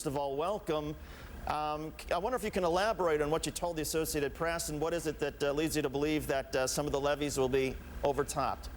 First of all, welcome. I wonder if you can elaborate on what you told the Associated Press, and what is it that leads you to believe that some of the levees will be overtopped?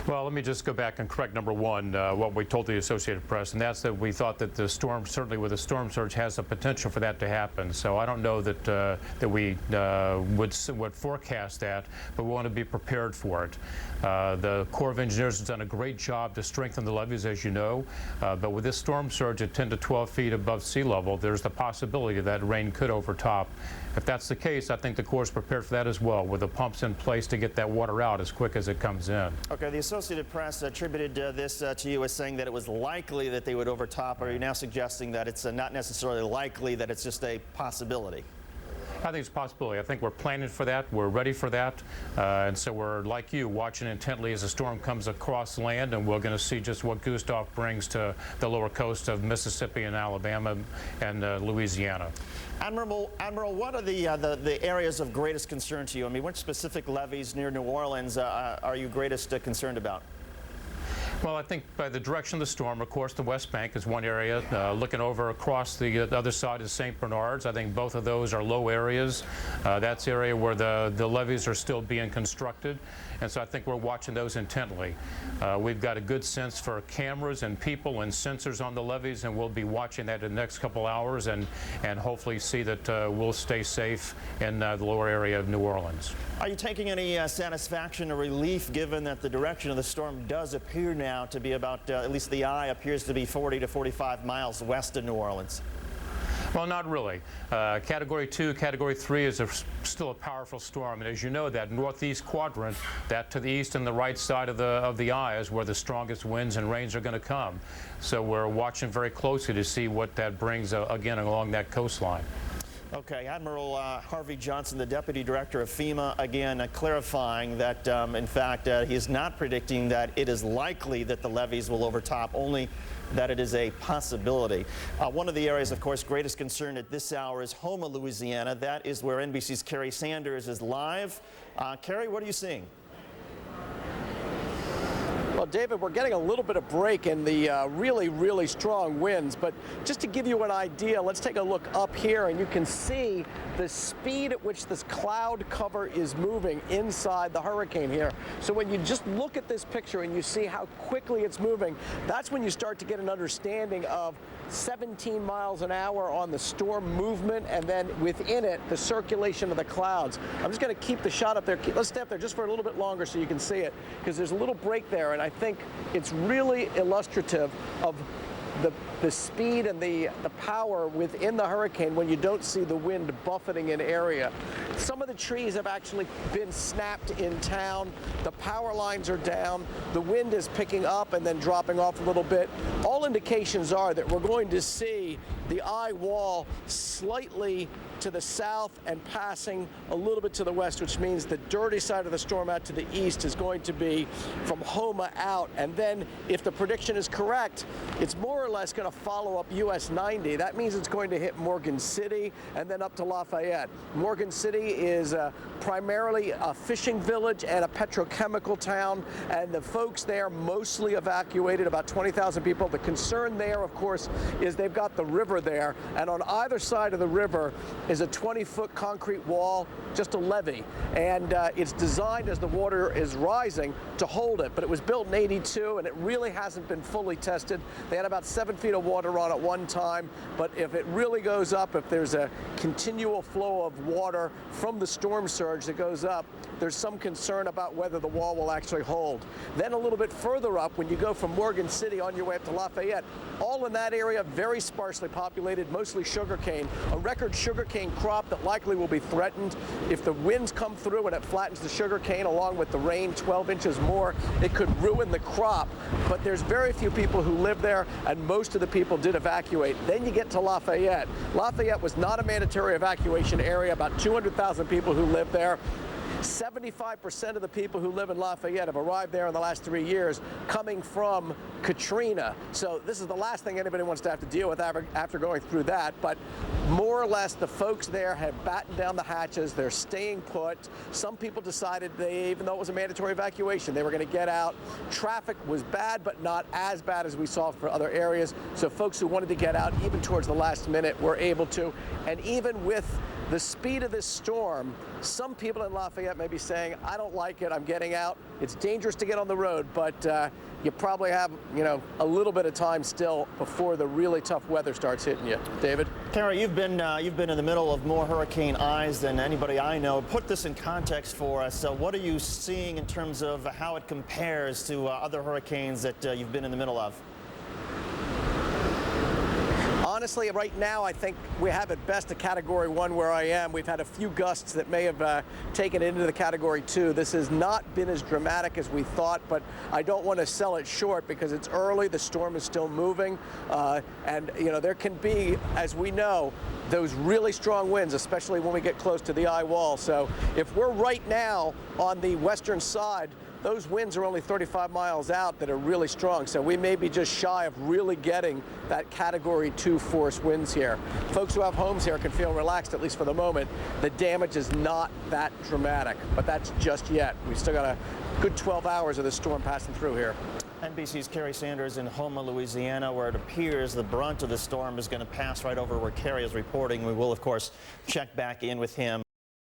Well, let me just go back and correct number one, what we told the Associated Press, and that's that we thought that the storm, certainly with the storm surge, has the potential for that to happen. So I don't know that that we would forecast that, but we want to be prepared for it. The Corps of Engineers has done a great job to strengthen the levees, as you know, but with this storm surge at 10 to 12 feet above sea level, there's the possibility that rain could overtop. If that's the case, I think the Corps is prepared for that as well, with the pumps in place to get that water out as quick as it comes in. Okay, the Associated Press attributed this to you as saying that it was likely that they would overtop. Are you now suggesting that it's not necessarily likely, that it's just a possibility? I think it's a possibility. I think we're planning for that. We're ready for that. And so we're, like you, watching intently as the storm comes across land, and we're going to see just what Gustav brings to the lower coast of Mississippi and Alabama and Louisiana. Admiral, what are the areas of greatest concern to you? I mean, which specific levees near New Orleans are you greatest concerned about? Well, I think by the direction of the storm, of course, the West Bank is one area. Looking over across the other side is St. Bernard's. I think both of those are low areas. That's the area where the levees are still being constructed. And so I think we're watching those intently. We've got a good sense for cameras and people and sensors on the levees, and we'll be watching that in the next couple hours and hopefully see that we'll stay safe in the lower area of New Orleans. Are you taking any satisfaction or relief, given that the direction of the storm does appear now to be about, at least the eye appears to be 40 to 45 miles west of New Orleans? Well, not really. Category 2, Category 3 is still a powerful storm, and as you know, that northeast quadrant, that to the east and the right side of the eye, is where the strongest winds and rains are going to come. So we're watching very closely to see what that brings again along that coastline. Okay, Admiral Harvey Johnson, the Deputy Director of FEMA, again clarifying that, in fact, he is not predicting that it is likely that the levees will overtop, only that it is a possibility. One of the areas, of course, greatest concern at this hour is Houma, Louisiana. That is where NBC's Kerry Sanders is live. Kerry, what are you seeing? Well, David, we're getting a little bit of break in the really strong winds, but just to give you an idea, let's take a look up here, and you can see the speed at which this cloud cover is moving inside the hurricane here. So when you just look at this picture and you see how quickly it's moving, that's when you start to get an understanding of 17 miles an hour on the storm movement, and then within it, the circulation of the clouds. I'm just going to keep the shot up there. Let's stay up there just for a little bit longer so you can see it, because there's a little break there, and I think it's really illustrative of the speed and the power within the hurricane when you don't see the wind buffeting an area. Some of the trees have actually been snapped in town. The power lines are down. The wind is picking up and then dropping off a little bit. All indications are that we're going to see the eye wall slightly to the south and passing a little bit to the west, which means the dirty side of the storm out to the east is going to be from Houma out. And then if the prediction is correct, it's more or less going to follow up US 90. That means it's going to hit Morgan City and then up to Lafayette. Morgan City is primarily a fishing village and a petrochemical town, and the folks there mostly evacuated, about 20,000 people. The concern there, of course, is they've got the river there, and on either side of the river is a 20-foot concrete wall, just a levee, and it's designed as the water is rising to hold it, but it was built in '82 and it really hasn't been fully tested. They had about 7 feet of water on at one time, but if it really goes up, if there's a continual flow of water from the storm surge that goes up, there's some concern about whether the wall will actually hold. Then a little bit further up, when you go from Morgan City on your way up to Lafayette, all in that area, very sparsely populated, mostly sugarcane, a record sugarcane crop that likely will be threatened. If the winds come through and it flattens the sugarcane along with the rain 12 inches more, it could ruin the crop. But there's very few people who live there, and most of the people did evacuate. Then you get to Lafayette. Lafayette was not a mandatory evacuation area, about 200,000 people who live there. 75% of the people who live in Lafayette have arrived there in the last 3 years coming from Katrina. So this is the last thing anybody wants to have to deal with after going through that. But more or less, the folks there have battened down the hatches. They're staying put. Some people decided even though it was a mandatory evacuation, they were going to get out. Traffic was bad, but not as bad as we saw for other areas. So folks who wanted to get out, even towards the last minute, were able to. And even with the speed of this storm, some people in Lafayette may be saying, I don't like it, I'm getting out. It's dangerous to get on the road, but you probably have, a little bit of time still before the really tough weather starts hitting you. David? Kerry, you've been in the middle of more hurricane eyes than anybody I know. Put this in context for us. So what are you seeing in terms of how it compares to other hurricanes that you've been in the middle of? Honestly, right now, I think we have at best a Category 1 where I am. We've had a few gusts that may have taken it into the Category 2. This has not been as dramatic as we thought, but I don't want to sell it short because it's early. The storm is still moving. And, there can be, as we know, those really strong winds, especially when we get close to the eye wall. So if we're right now on the western side, those winds are only 35 miles out that are really strong, so we may be just shy of really getting that Category 2 force winds here. Folks who have homes here can feel relaxed, at least for the moment. The damage is not that dramatic, but that's just yet. We've still got a good 12 hours of this storm passing through here. NBC's Kerry Sanders in Houma, Louisiana, where it appears the brunt of the storm is going to pass right over where Kerry is reporting. We will, of course, check back in with him.